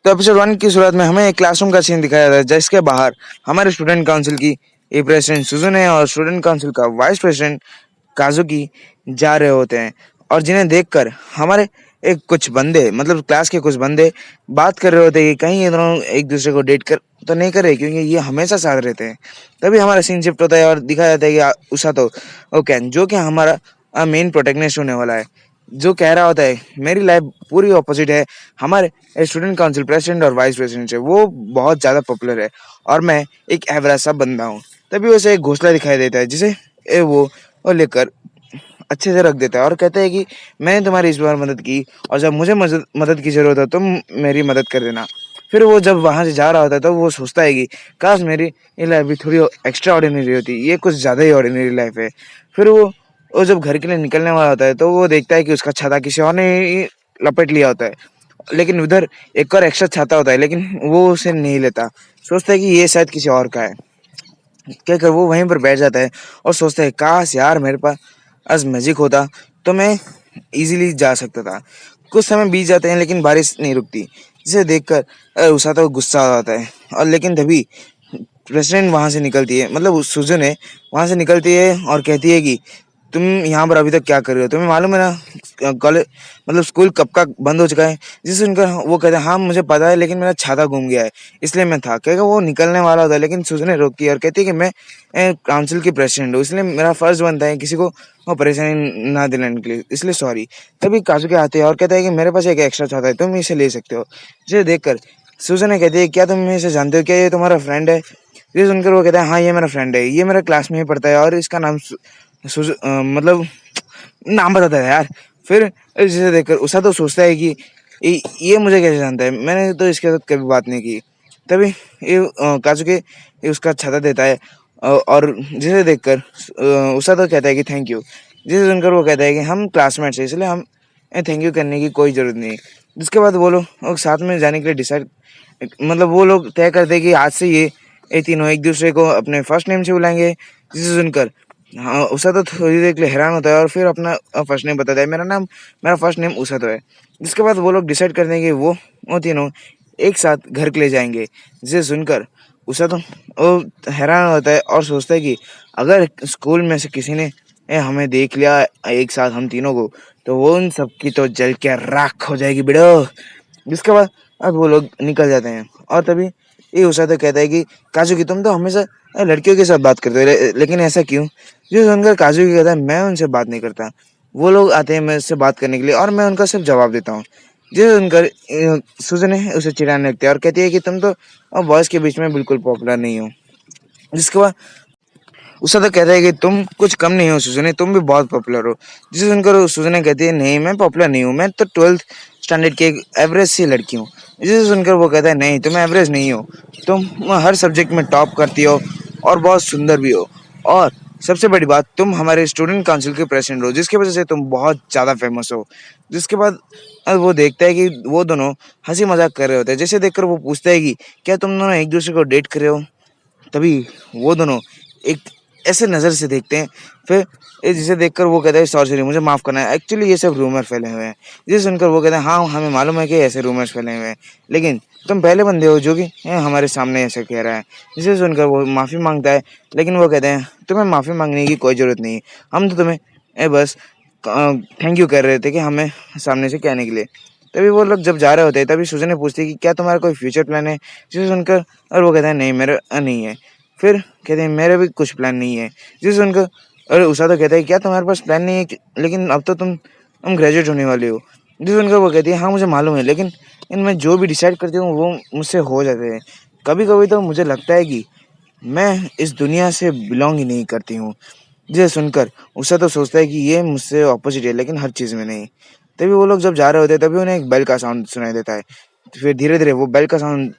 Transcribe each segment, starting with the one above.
तो एपिसोड 1 की शुरुआत में हमें एक क्लासरूम का सीन दिखाया जाता है जिसके बाहर हमारे स्टूडेंट काउंसिल की एक प्रेसिडेंट सुजुने और स्टूडेंट काउंसिल का वाइस प्रेसिडेंट काजुकी जा रहे होते हैं और जिन्हें देखकर हमारे एक कुछ बंदे मतलब क्लास के कुछ बंदे बात कर रहे होते हैं कि कहीं ये दोनों एक दूसरे को डेट कर तो नहीं कर रहे क्योंकि ये हमेशा साथ रहते हैं। तभी हमारा सीन शिफ्ट होता है और दिखाया जाता है कि उसातो ओके जो कि हमारा मेन प्रोटेगनिस्ट होने वाला है, जो कह रहा होता है मेरी लाइफ पूरी ऑपोजिट है। हमारे स्टूडेंट काउंसिल प्रेसिडेंट और वाइस प्रेसिडेंट से वो बहुत ज़्यादा पॉपुलर है और मैं एक एवरेज सा बंदा हूँ। तभी उसे एक घोंसला दिखाई देता है जिसे वो लेकर अच्छे से रख देता है और कहता है कि मैंने तुम्हारी इस बार मदद की और जब मुझे मदद की ज़रूरत हो तुम मेरी मदद कर देना। फिर वो जब वहाँ से जा रहा होता है तो वो सोचता है कि काश मेरी ये लाइफ भी थोड़ी एक्स्ट्रा ऑर्डिनरी होती, ये कुछ ज़्यादा ही ऑर्डिनरी लाइफ है। फिर वो जब घर के लिए निकलने वाला होता है तो वो देखता है कि उसका छाता किसी और ने ही लपेट लिया होता है, लेकिन उधर एक और एक्स्ट्रा छाता होता है लेकिन वो उसे नहीं लेता। सोचता है कि ये शायद किसी और का है। कहकर वो वहीं पर बैठ जाता है और सोचता है काश यार मेरे पास आज मैजिक होता तो मैं इजीली जा सकता था। कुछ समय बीत जाते हैं लेकिन बारिश नहीं रुकती, जिसे देखकर उषा तो गुस्सा आ जाता है और लेकिन तभी प्रेसिडेंट वहां से निकलती है, मतलब उस सुजन वहां से निकलती है और कहती है कि तुम यहाँ पर अभी तक क्या कर रहे हो, तुम्हें मालूम है ना कॉलेज मतलब स्कूल कब का बंद हो चुका है। जिसे सुनकर वो कहते हैं हाँ मुझे पता है लेकिन मेरा छाता गुम गया है इसलिए मैं था। कहेगा वो निकलने वाला होता है लेकिन सुजने रोकती है और कहती है कि मैं काउंसिल की प्रेसिडेंट हूँ इसलिए मेरा फर्ज बनता है किसी को वो परेशानी ना दिलाने के लिए, इसलिए सॉरी। तभी काजू के आते हैं और कहता है कि मेरे पास एक एक्स्ट्रा छाता है तुम इसे ले सकते हो। जिसे देखकर सुजने कहती है क्या तुम इसे जानते हो, क्या ये तुम्हारा फ्रेंड है। ये सुनकर वो कहता है हाँ ये मेरा फ्रेंड है, ये मेरा क्लास में ही पढ़ता है और इसका नाम मतलब नाम बताता है यार। फिर जिसे देखकर उषा तो सोचता है कि ये मुझे कैसे जानता है, मैंने तो इसके साथ कभी बात नहीं की। तभी काजुके ये उसका छाता देता है और जिसे देखकर उषा तो कहता है कि थैंक यू। जिसे सुनकर वो कहता है कि हम क्लासमेट्स हैं इसलिए हम थैंक यू करने की कोई ज़रूरत नहीं। जिसके बाद वो लोग साथ में जाने के लिए डिसाइड मतलब वो लोग तय करते हैं कि आज से ये तीनों एक दूसरे को अपने फर्स्ट नेम से बुलाएंगे। जिसे सुनकर हाँ उषा तो थोड़ी देर के लिए हैरान होता है और फिर अपना फर्स्ट नेम बताता है, मेरा फर्स्ट नेम उषा तो है। जिसके बाद वो लोग डिसाइड करते हैं कि वो तीनों एक साथ घर के लिए जाएंगे। जिसे सुनकर उषा तो वो हैरान होता है और सोचता है कि अगर स्कूल में से किसी ने हमें देख लिया एक साथ हम तीनों को तो वो उन सबकी तो जल के राख हो जाएगी बिड़ो। जिसके बाद अब वो लोग निकल जाते हैं और तभी ये उषा तो कहता है कि काजू की तुम तो हमेशा लड़कियों के साथ बात करते हो लेकिन ऐसा क्यों। जो सुनकर काजू की कहता है मैं उनसे बात नहीं करता, वो लोग आते हैं मेरे से बात करने के लिए और मैं उनका सिर्फ जवाब देता हूँ। जिसे सुनकर सुजन है उसे चिढ़ाने लगती है और कहती है कि तुम तो बॉयज के बीच में बिल्कुल पॉपुलर नहीं हो। जिसके बाद उससे तो कहता है कि तुम कुछ कम नहीं हो सुजने, तुम भी बहुत पॉपुलर हो। जिसे सुनकर सुजने कहती है नहीं मैं पॉपुलर नहीं हूँ, मैं तो 12th स्टैंडर्ड की एक एवरेज सी लड़की हूँ। जिसे सुनकर वो कहता है नहीं तुम एवरेज नहीं हो, तुम हर सब्जेक्ट में टॉप करती हो और बहुत सुंदर भी हो और सबसे बड़ी बात तुम हमारे स्टूडेंट काउंसिल के प्रेसिडेंट हो जिसकी वजह से तुम बहुत ज़्यादा फेमस हो। जिसके बाद वो देखता है कि वो दोनों हंसी मजाक कर रहे होते हैं, जैसे देखकर वो पूछता है कि क्या तुम दोनों एक दूसरे को डेट कर रहे हो। तभी वो दोनों एक ऐसे नज़र से देखते हैं। फिर जिसे देखकर वो कहता है सॉरी सॉरी मुझे माफ़ करना है, एक्चुअली ये सब रूमर फैले हुए हैं। जिसे सुनकर वो कहते हैं हाँ हमें मालूम है कि ऐसे रूमर्स फैले हुए हैं लेकिन तुम पहले बंदे हो जो कि हमारे सामने ऐसा कह रहा है। जिसे सुनकर वो माफ़ी मांगता है लेकिन वो कहते हैं तुम्हें माफ़ी मांगने की कोई ज़रूरत नहीं, हम तो तुम्हें बस थैंक यू कर रहे थे कि हमें सामने से कहने के लिए। तभी वो लोग जब जा रहे होते हैं तभी सुजन ने पूछती है कि क्या तुम्हारा कोई फ्यूचर प्लान है। जिसे सुनकर और वो कहता है नहीं मेरा नहीं है। फिर कहते हैं मेरा भी कुछ प्लान नहीं है। जिसे सुनकर अरे उषा तो कहता है क्या तुम्हारे पास प्लान नहीं है लेकिन अब तो तुम ग्रेजुएट होने वाले हो। जिसे सुनकर वो कहती है हाँ मुझे मालूम है लेकिन मैं जो भी डिसाइड करती हूँ वो मुझसे हो जाते हैं। कभी कभी तो मुझे लगता है कि मैं इस दुनिया से बिलोंग ही नहीं करती हूँ। जिसे सुनकर उषा तो सोचता है कि ये मुझसे ऑपोजिट है लेकिन हर चीज़ में नहीं। तभी वो लोग जब जा रहे होते हैं तभी उन्हें एक बेल का साउंड सुनाई देता है। फिर धीरे-धीरे वो बेल का साउंड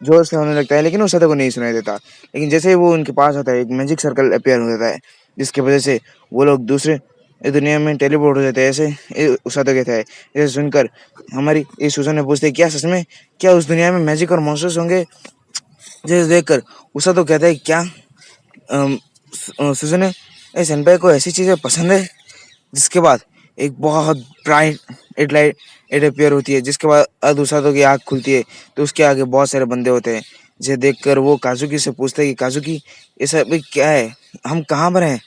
ज़ोर से होने लगता है लेकिन उषा को नहीं सुनाई देता। लेकिन जैसे ही वो उनके पास आता है एक मैजिक सर्कल अपीयर हो जाता है जिसकी वजह से वो लोग दूसरे दुनिया में टेलीपोर्ट हो जाते हैं। ऐसे उषा कहता है। इसे सुनकर हमारी ये सुजन ने पूछते हैं क्या सच में क्या उस दुनिया में मैजिक और मॉन्स्टर्स होंगे। जिसे देखकर उषा तो कहता है क्या सुजन ए सेनपाई को ऐसी चीज़ें पसंद है। जिसके बाद एक बहुत bright it light it appear होती है, जिसके बाद उसातो की आँख खुलती है तो उसके आगे बहुत सारे बंदे होते हैं। जिसे देखकर वो काजुकी से पूछता है कि काजुकी ये सब अभी क्या है, हम कहाँ पर हैं,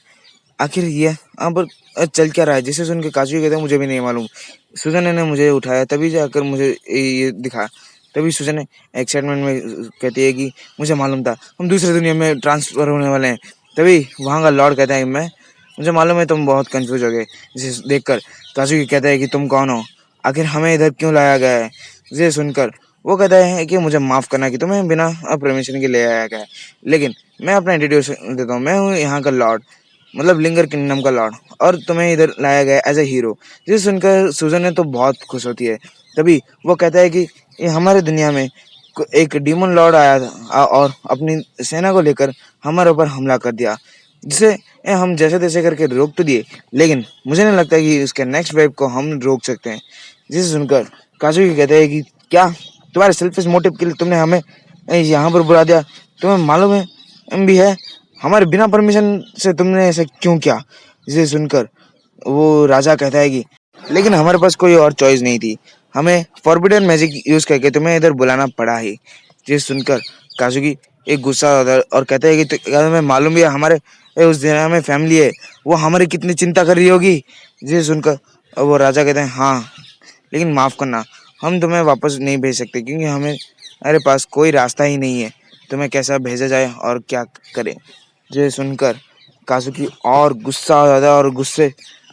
आखिर ये यहाँ पर चल क्या रहा है। जिसे सुन के काजुकी कहते हैं मुझे भी नहीं मालूम, सुजन ने मुझे उठाया तभी जाकर मुझे ये दिखा। तभी सुजन एक्साइटमेंट में कहती है कि मुझे मालूम था हम दूसरी दुनिया में ट्रांसफर होने वाले हैं। तभी वहाँ का लॉर्ड कहता है मैं मुझे मालूम है तुम बहुत कंफ्यूज हो गए। जिसे देखकर काजुकी कहता है कि तुम कौन हो, आखिर हमें इधर क्यों लाया गया है। जिसे सुनकर वो कहता है कि मुझे माफ करना कि तुम्हें बिना परमिशन के ले आया गया है, लेकिन मैं अपना इंट्रोड्यूशन देता हूँ, मैं हूँ यहाँ का लॉर्ड, मतलब लिंगर किंगडम का लॉर्ड, और तुम्हें इधर लाया गया एज ए हीरो। जिसे सुनकर सुजन ने तो बहुत खुश होती है। तभी वो कहता है कि ये हमारे दुनिया में एक डीमन लॉर्ड आया था और अपनी सेना को लेकर हमारे ऊपर हमला कर दिया, जिसे हम जैसे तैसे करके रोक तो दिए, लेकिन मुझे नहीं लगता कि उसके नेक्स्ट वेव को हम रोक सकते हैं। जिसे सुनकर काजुकी कहते हैं कि क्या तुम्हारे सेल्फिश मोटिव के लिए तुमने हमें यहाँ पर बुला दिया, तुम्हें मालूम है भी है हमारे बिना परमिशन से तुमने ऐसा क्यों किया। जिसे सुनकर वो राजा कहता है कि लेकिन हमारे पास कोई और चॉइस नहीं थी, हमें फॉरबिडन मैजिक यूज करके तुम्हें इधर बुलाना पड़ा ही। जिसे सुनकर काजुकी एक गुस्सा होता है और कहता है कि तुम्हें मालूम भी है हमारे उस दुनिया में फैमिली है, वो हमारी कितनी चिंता कर रही होगी। जिसे सुनकर वो राजा कहते हैं हाँ, लेकिन माफ करना हम तुम्हें वापस नहीं भेज सकते क्योंकि हमारे पास कोई रास्ता ही नहीं है तुम्हें कैसा भेजा जाए और क्या करें। जिसे सुनकर काजुकी और गुस्सा हो जाता है और गुस्से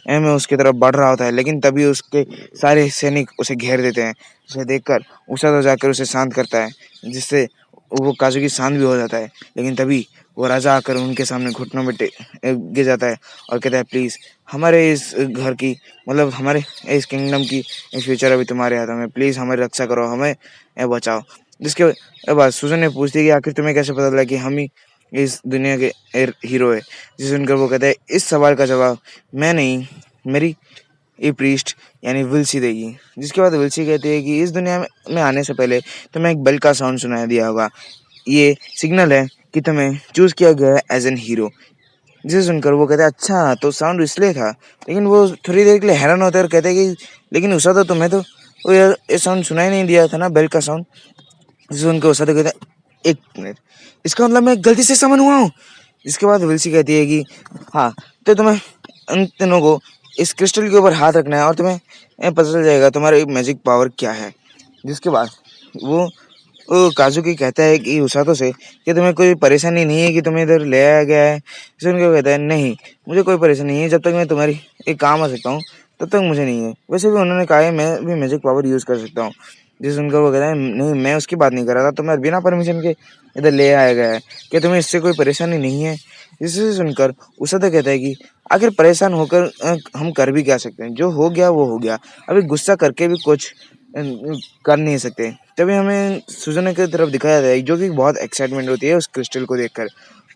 में उसकी तरफ बढ़ रहा होता है, लेकिन तभी उसके सारे सैनिक उसे घेर देते हैं। उसे देखकर उसातो जाकर उसे शांत करता है, जिससे वो काजुकी शांत भी हो जाता है। लेकिन तभी वो राजा आकर उनके सामने घुटनों में गिर जाता है और कहता है प्लीज़ हमारे इस घर की, मतलब हमारे इस किंगडम की फ्यूचर अभी तुम्हारे हाथों में, प्लीज़ हमारी रक्षा करो, हमें बचाओ। जिसके बाद सुजन ने पूछती है कि आखिर तुम्हें कैसे पता चला कि हम ही इस दुनिया के हीरो है। जिसे सुनकर वो कहता है इस सवाल का जवाब मैं नहीं, मेरी ये प्रीस्ट यानी विल्सी देगी। जिसके बाद विल्सी कहती है कि इस दुनिया में आने से पहले तुम्हें एक बेल का साउंड सुनाया दिया होगा, ये सिग्नल है कि तुम्हें चूज किया गया है एज एन हीरो। जिसे सुनकर वो कहते हैं अच्छा तो साउंड इसलिए था, लेकिन वो थोड़ी देर के लिए हैरान होते हैं और कहते हैं कि लेकिन उषा तो तुम्हें तो वो ये साउंड सुनाई नहीं दिया था ना, बेल का साउंड। जिसे सुनकर उषा तो कहता है एक मिनट, इसका मतलब मैं गलती से समन हुआ हूँ। जिसके बाद विल्सी कहती है कि हाँ, तो तुम्हें उन तीनों को इस क्रिस्टल के ऊपर हाथ रखना है और तुम्हें पता चल जाएगा तुम्हारा मैजिक पावर क्या है। जिसके बाद वो काजुकी कहता है कि उसातो से कि तुम्हें कोई परेशानी नहीं है कि तुम्हें इधर ले आया गया है। सुन के कहता है नहीं, मुझे कोई परेशानी नहीं है, जब तक मैं तुम्हारी एक काम आ सकता हूँ तब तक मुझे नहीं है। वैसे भी उन्होंने कहा है मैं भी मैजिक पावर यूज़ कर सकता हूँ। जिस सुनकर वो कहता है नहीं, मैं उसकी बात नहीं कर रहा था, तुम्हें बिना परमिशन के इधर ले आया गया है, क्या तुम्हें इससे कोई परेशानी नहीं है। जिसे सुनकर उसातो कहता है कि आखिर परेशान होकर हम कर भी क्या सकते हैं, जो हो गया वो हो गया, अभी गुस्सा करके भी कुछ कर नहीं सकते। तभी हमें सुजन की तरफ दिखाया जाता है जो कि बहुत एक्साइटमेंट होती है उस क्रिस्टल को देखकर।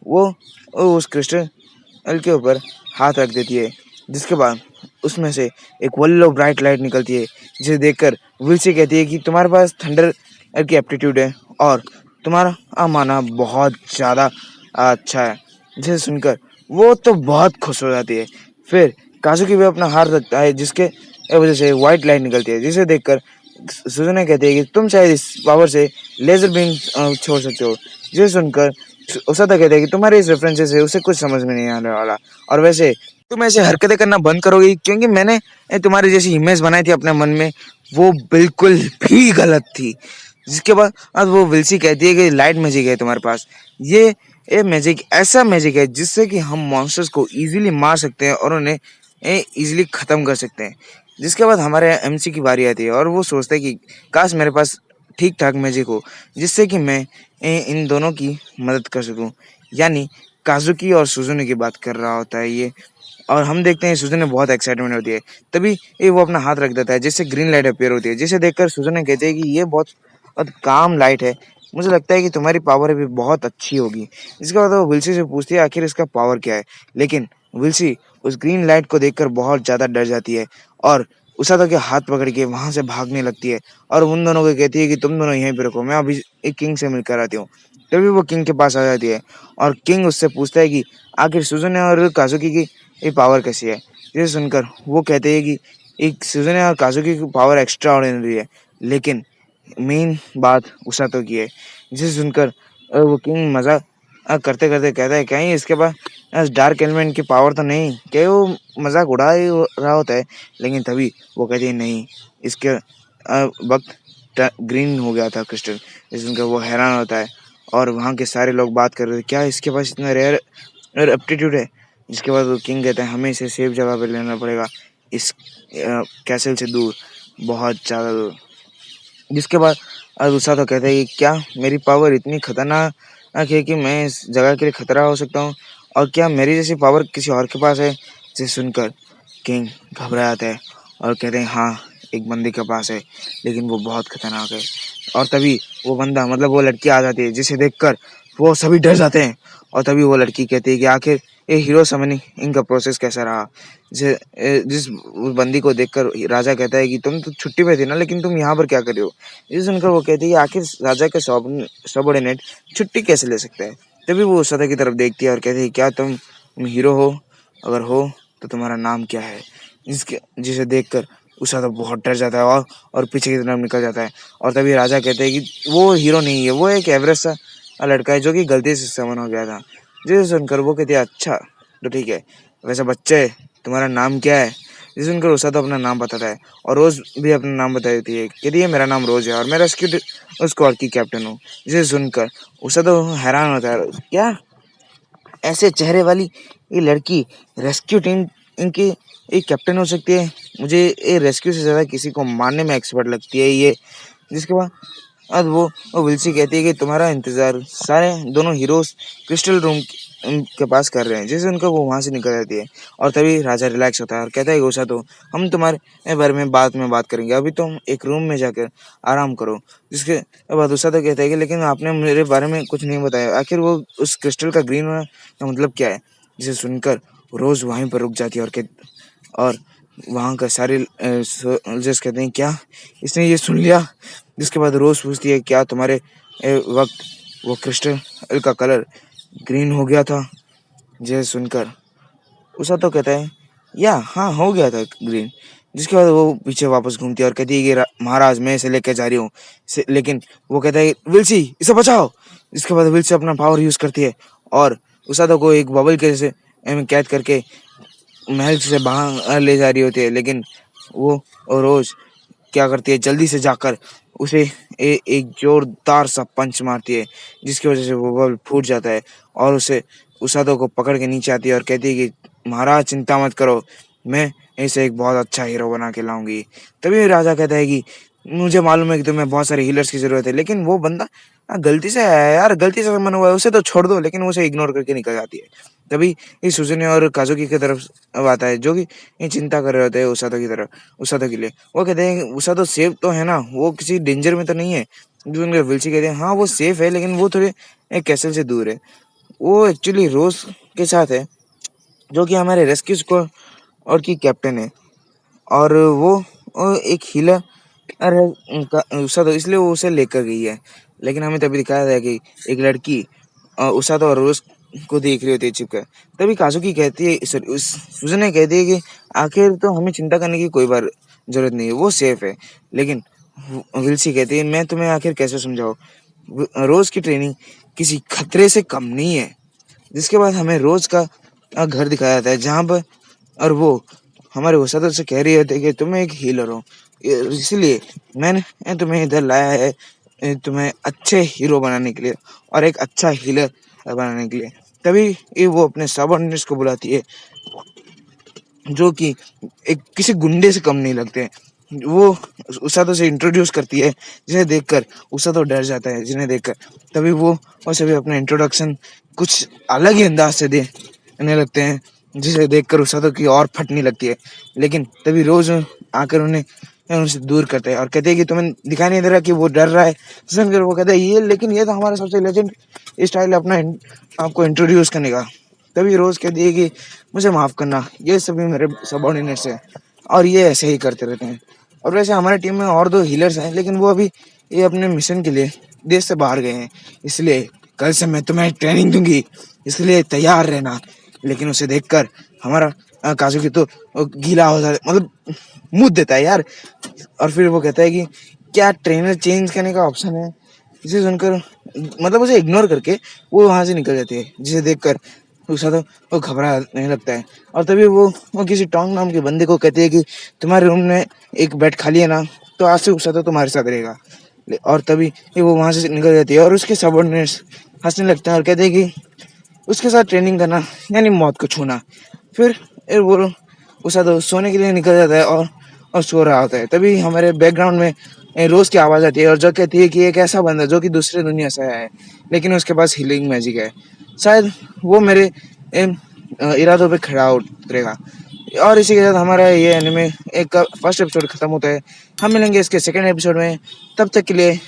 वो उस क्रिस्टल के ऊपर हाथ रख देती है, जिसके बाद उसमें से एक येलो ब्राइट लाइट निकलती है, जिसे देखकर विल्सी कहती है कि तुम्हारे पास थंडर की एप्टीट्यूड है और तुम्हारा माना बहुत ज़्यादा अच्छा है। जिसे सुनकर वो तो बहुत खुश हो जाती है। फिर काजुकी भी अपना हाथ रखता है, जिसके वजह से व्हाइट लाइट निकलती है, जिसे देखकर सुजने कहती है कि तुम शायद इस पावर से लेजर बीम छोड़ सकते हो। जिसे सुनकर उसाता कहते हैं कि तुम्हारे इस रेफरेंसेस से उसे कुछ समझ में नहीं आने वाला, और वैसे तुम ऐसे हरकतें करना बंद करोगी क्योंकि मैंने तुम्हारी जैसी इमेज बनाई थी अपने मन में, वो बिल्कुल भी गलत थी। जिसके बाद आज वो विल्सी कहती है कि लाइट मैजिक है तुम्हारे पास, ये मैजिक ऐसा मैजिक है जिससे कि हम मॉन्स्टर्स को इजीली मार सकते हैं और उन्हें इजीली ख़त्म कर सकते हैं। जिसके बाद हमारे एमसी की बारी आती है और वो सोचता है कि काश मेरे पास ठीक ठाक मैजिक हो जिससे कि मैं इन दोनों की मदद कर सकूं। यानी काजुकी और सुजुने की बात कर रहा होता है ये, और हम देखते हैं सुजुने बहुत एक्साइटमेंट होती है। तभी वो अपना हाथ रख देता है जिससे ग्रीन लाइट अपीयर होती है, जिसे देखकर सुजुने कहते हैं कि ये बहुत काम लाइट है, मुझे लगता है कि तुम्हारी पावर अभी बहुत अच्छी होगी। इसके बाद वो विल्सी से पूछती है आखिर इसका पावर क्या है, लेकिन विल्सी उस ग्रीन लाइट को देखकर बहुत ज़्यादा डर जाती है और उसातो के हाथ पकड़ के वहाँ से भागने लगती है और उन दोनों को कहती है कि तुम दोनों यहीं पे रुको, मैं अभी एक किंग से मिलकर आती हूँ। तभी वो किंग के पास आ जाती है और किंग उससे पूछता है कि आखिर सुजुने और काजुकी की ये पावर कैसी है। ये सुनकर वो कहते हैं कि एक सुजुने और काजुकी की पावर एक्स्ट्रा ऑर्डिनरी है, लेकिन मेन बात उसातो की है। जिसे सुनकर वो किंग मजाक करते करते कहता है कहीं इसके पास डार्क एलिमेंट की पावर तो नहीं, क्या वो मजाक उड़ा ही रहा होता है। लेकिन तभी वो कहती है नहीं, इसके वक्त ग्रीन हो गया था क्रिस्टल। जिसे सुनकर वो हैरान होता है और वहाँ के सारे लोग बात कर रहे थे क्या इसके पास इतना रेयर एप्टीट्यूड है। जिसके बाद वो किंग कहता है हमें इसे सेफ जगह पे लेना पड़ेगा, इस कैसल से दूर, बहुत ज़्यादा दूर। जिसके बाद दूसरा तो कहता है कि क्या मेरी पावर इतनी खतरनाक है कि मैं इस जगह के लिए खतरा हो सकता हूँ, और क्या मेरी जैसी पावर किसी और के पास है। जिसे सुनकर किंग घबरा जाता है और कहते हैं हाँ, एक बंदे के पास है, लेकिन वो बहुत खतरनाक है। और तभी वो बंदा मतलब वो लड़की आ जाती है, जिसे देखकर वो सभी डर जाते हैं। और तभी वो लड़की कहती है कि आखिर ये हीरो समनिंग इनका प्रोसेस कैसा रहा। जिस उस बंदी को देखकर राजा कहता है कि तुम तो छुट्टी पे थे ना, लेकिन तुम यहाँ पर क्या कर रहे हो। ये सुनकर वो कहती है कि आखिर राजा के सबऑर्डिनेट छुट्टी कैसे ले सकते हैं। तभी वो उसाता की तरफ देखती है और कहती है क्या तुम हीरो हो, अगर हो तो तुम्हारा नाम क्या है। जिसे देखकर उसाता बहुत डर जाता है और पीछे की तरफ निकल जाता है। और तभी राजा कहते हैं कि वो हीरो नहीं है, वो एक एवरेज सा लड़का है जो कि गलती से समन हो गया था। जिसे सुनकर वो कहती है अच्छा तो ठीक है, वैसे बच्चे तुम्हारा नाम क्या है। जिसे सुनकर उसाता अपना नाम बताता है और रोज भी अपना नाम बता देती है, कहती है मेरा नाम रोज है और मैं रेस्क्यू स्क्वाड की कैप्टन हूँ। जिसे सुनकर उसाता हैरान होता है, क्या ऐसे चेहरे वाली ये लड़की रेस्क्यू टीम इनकी एक कैप्टन हो सकती है। मुझे ये रेस्क्यू से ज़्यादा किसी को मारने में एक्सपर्ट लगती है ये। जिसके बाद अब वो विल्सी कहती है कि तुम्हारा इंतजार सारे दोनों हीरोज क्रिस्टल रूम के पास कर रहे हैं। जैसे उनको वो वहां से निकल जाती है और तभी राजा रिलैक्स होता है और कहता है गोसा तो हम तुम्हारे बारे में बाद में बात करेंगे, अभी तुम एक रूम में जाकर आराम करो। जिसके बाद उषा तो कहता है कि लेकिन आपने मेरे बारे में कुछ नहीं बताया, आखिर वो उस क्रिस्टल का ग्रीन होना का मतलब क्या है। जिसे सुनकर रोज वहीं पर रुक जाती है और वहाँ का सारे सोल्जर्स कहते हैं क्या इसने ये सुन लिया। जिसके बाद रोज पूछती है क्या तुम्हारे वक्त वो क्रिस्टल का कलर ग्रीन हो गया था। जय सुनकर उषा तो कहता है या हाँ हो गया था ग्रीन। जिसके बाद वो पीछे वापस घूमती है और कहती है कि महाराज मैं इसे लेकर जा रही हूँ, लेकिन वो कहता है विल्सी इसे बचाओ। जिसके बाद विल्सी अपना पावर यूज करती है और उषा तो को एक बबल के जैसे कैद करके महल से बाहर ले जा रही होती है। लेकिन वो रोज क्या करती है जल्दी से जाकर उसे एक जोरदार सा पंच मारती है, जिसकी वजह से वो बल्ब फूट जाता है और उसे उसादो को पकड़ के नीचे आती है और कहती है कि महाराज चिंता मत करो, मैं इसे एक बहुत अच्छा हीरो बना के लाऊंगी। तभी राजा कहता है कि मुझे मालूम है कि तुम्हें बहुत सारे हीलर्स की जरूरत है, लेकिन वो बंदा गलती से है यार, गलती से मन हुआ है, उसे तो छोड़ दो। लेकिन उसे इग्नोर करके निकल जाती है। तभी इस सुजुने और काजुकी की तरफ अब आता है, जो कि ये चिंता कर रहे होते हैं उसातो की तरफ, उसातो के लिए। वो कहते हैं उसातो सेफ तो है ना, वो किसी डेंजर में तो नहीं है। जो उनके विल्सी कहते हैं हाँ वो सेफ है, लेकिन वो थोड़े एक कैसल से दूर है। वो एक्चुअली रोज के साथ है, जो कि हमारे रेस्क्यू स्क्वाड और की कैप्टन है। और वो एक हीलर है उनका उसातो, इसलिए वो उसे लेकर गई है। लेकिन हमें तभी दिखाया था कि एक लड़की उसातो और रोज को देख रही होती है छिपकर। तभी काजुकी कहती है उस सुजने कहती है कि आखिर तो हमें चिंता करने की कोई बार जरूरत नहीं है, वो सेफ है। लेकिन विल्सी कहती है मैं तुम्हें आखिर कैसे समझाऊं, रोज की ट्रेनिंग किसी खतरे से कम नहीं है। जिसके बाद हमें रोज का घर दिखाया जाता है, जहाँ पर और वो हमारे वसादत से कह रही होती है कि तुम एक हीलर हो, इसलिए मैंने तुम्हें इधर लाया है तुम्हें अच्छे हीरो बनाने के लिए और एक अच्छा हीलर बनाने के लिए। तभी ये वो अपने सबऑर्डिनेट्स को बुलाती है, जो कि एक किसी गुंडे से कम नहीं लगते। वो उसातो से इंट्रोड्यूस करती है, जिन्हें देखकर उसातो डर जाता है जिन्हें देखकर। तभी वो और सभी अपना इंट्रोडक्शन कुछ अलग ही अंदाज से देने लगते हैं, जिसे देखकर उसातो की और फटने लगती है। लेकिन तभी रोज आकर उन्हें उनसे दूर करते हैं और कहते हैं कि तुम्हें दिखाई नहीं दे रहा कि वो डर रहा है। सुनकर वो कहते हैं ये लेकिन ये तो हमारा सबसे लेजेंड स्टाइल है अपना आपको इंट्रोड्यूस करने का। तभी रोज कहती है कि मुझे माफ करना, ये सभी मेरे सबऑर्डिनेट्स हैं और ये ऐसे ही करते रहते हैं। और वैसे हमारी टीम में और 2 हीलर्स हैं, लेकिन वो अभी ये अपने मिशन के लिए देश से बाहर गए हैं, इसलिए कल से मैं तुम्हें ट्रेनिंग दूंगी, इसलिए तैयार रहना। लेकिन उसे देखकर हमारा काजुकी तो गीला हो जाता है, मतलब मुँह देता है यार। और फिर वो कहता है कि क्या ट्रेनर चेंज करने का ऑप्शन है? इसे सुनकर मतलब उसे इग्नोर करके वो वहाँ से निकल जाती है, जिसे देखकर उषा तो वो घबराने लगता है। और तभी वो किसी टोंग नाम के बंदे को कहती है कि तुम्हारे रूम में एक बेड खाली है ना, तो आज से उषा तो तुम्हारे साथ रहेगा। और तभी वो वहाँ से निकल जाती है और उसके सबॉर्डिनेट्स हंसने लगते हैं और कहते हैं कि उसके साथ ट्रेनिंग करना यानी मौत को छूना। फिर वो उषा तो सोने के लिए निकल जाता है और सो रहा होता है। तभी हमारे बैकग्राउंड में रोज की आवाज आती है और जो कहती है कि एक ऐसा बंदा जो कि दूसरे दुनिया से आया है, लेकिन उसके पास हीलिंग मैजिक है, शायद वो मेरे इरादों पे खड़ा उतरेगा। और इसी के साथ हमारा ये एनिमे एक फर्स्ट एपिसोड खत्म होता है। हम मिलेंगे इसके सेकंड एपिसोड में, तब तक के लिए